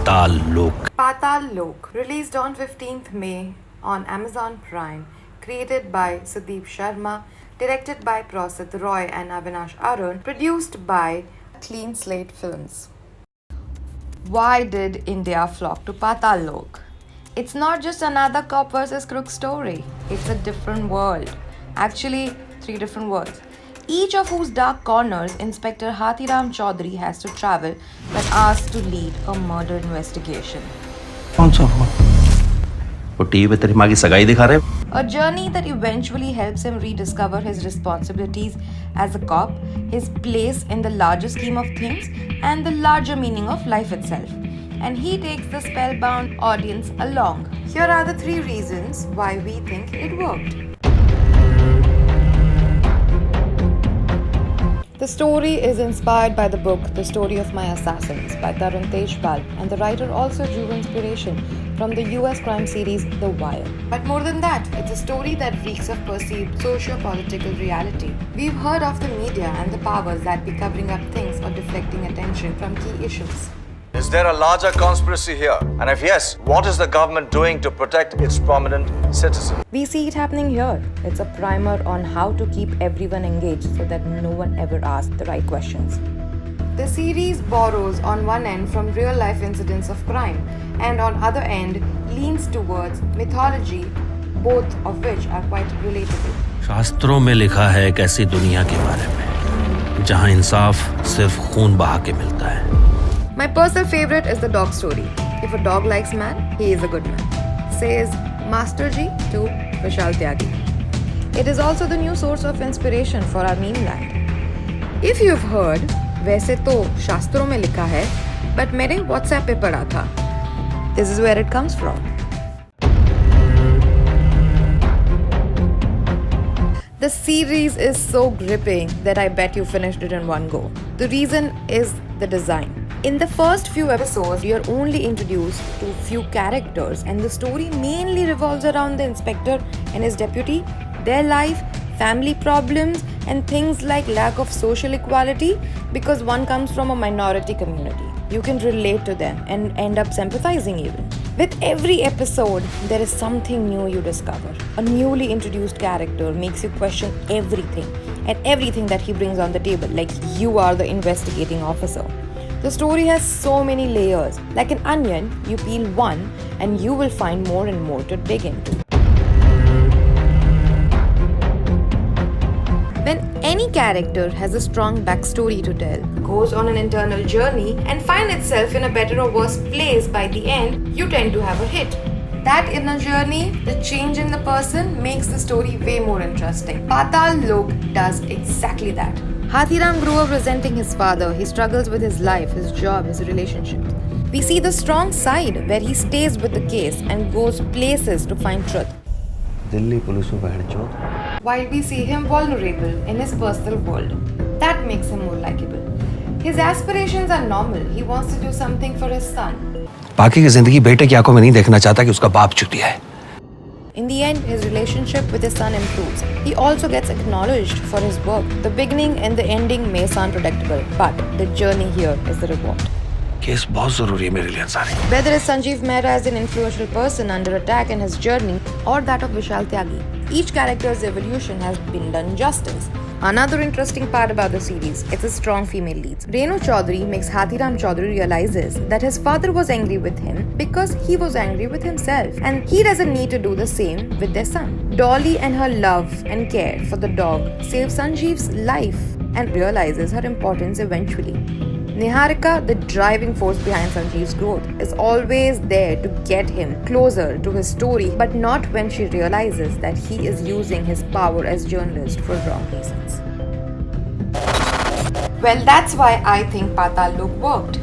Pataal Lok. Pataal Lok, released on 15th May on Amazon Prime, created by Sudeep Sharma, directed by Prasit Roy and Avinash Arun, produced by Clean Slate Films. Why did India flock to Pataal Lok? It's not just another cop versus crook story. It's a different world. Actually, 3 different worlds. Each of whose dark corners Inspector Hathiram Chaudhary has to travel when asked to lead a murder investigation. कौन सा phone? वो TV पे तेरी माँ की सगाई दिखा रहे? A journey that eventually helps him rediscover his responsibilities as a cop, his place in the larger scheme of things, and the larger meaning of life itself. And he takes the spellbound audience along. Here are the 3 reasons why we think it worked. The story is inspired by the book The Story of My Assassins by Tarun Tejpal, and the writer also drew inspiration from the US crime series The Wire. But more than that, it's a story that reeks of perceived socio-political reality. We've heard of the media and the powers that be covering up things or deflecting attention from key issues. Is there a larger conspiracy here? And if yes, what is the government doing to protect its prominent citizens? We see it happening here. It's a primer on how to keep everyone engaged so that no one ever asks the right questions. The series borrows on one end from real-life incidents of crime and on other end leans towards mythology, both of which are quite relatable. शास्त्रों में लिखा है एक ऐसी दुनिया के बारे में जहां इंसाफ सिर्फ खून बहा के मिलता है. My personal favorite is the dog story. If a dog likes man, he is a good man, says Master Ji to Vishal Tyagi. It is also the new source of inspiration for our meme land. If you've heard, वैसे तो शास्त्रों में लिखा है, but मेरे WhatsApp पे पढ़ा था. This is where it comes from. The series is so gripping that I bet you finished it in one go. The reason is the design. In the first few episodes, we are only introduced to few characters, and the story mainly revolves around the inspector and his deputy, their life, family problems, and things like lack of social equality because one comes from a minority community. You can relate to them and end up sympathizing even. With every episode, there is something new you discover. A newly introduced character makes you question everything and everything that he brings on the table, like you are the investigating officer. The story has so many layers. Like an onion, you peel one and you will find more and more to dig into. When any character has a strong backstory to tell, goes on an internal journey, and finds itself in a better or worse place by the end, you tend to have a hit. That inner journey, the change in the person, makes the story way more interesting. Pataal Lok does exactly that. Hathiram grew up resenting his father. He struggles with his life, his job, his relationships. We see the strong side where he stays with the case and goes places to find truth. Delhi police को बहन चोद. While we see him vulnerable in his personal world, that makes him more likable. His aspirations are normal. He wants to do something for his son. बाकी की जिंदगी बेटे की आंखों में नहीं देखना चाहता कि उसका बाप चुतिया है. In the end, his relationship with his son improves. He also gets acknowledged for his work. The beginning and the ending may sound predictable, but the journey here is the reward. Case बहुत जरूरी है मेरे लिए Ansari. Whether it's Sanjeev Mehra as an influential person under attack in his journey, or that of Vishal Tyagi, each character's evolution has been done justice. Another interesting part about the series is its strong female leads. Renu Chaudhary makes Hathiram Chaudhary realizes that his father was angry with him because he was angry with himself, and he doesn't need to do the same with their son. Dolly and her love and care for the dog save Sanjeev's life and realizes her importance eventually. Niharika, the driving force behind Sanjeev's growth, is always there to get him closer to his story, but not when she realizes that he is using his power as journalist for wrong reasons. Well, that's why I think Pataal Lok worked.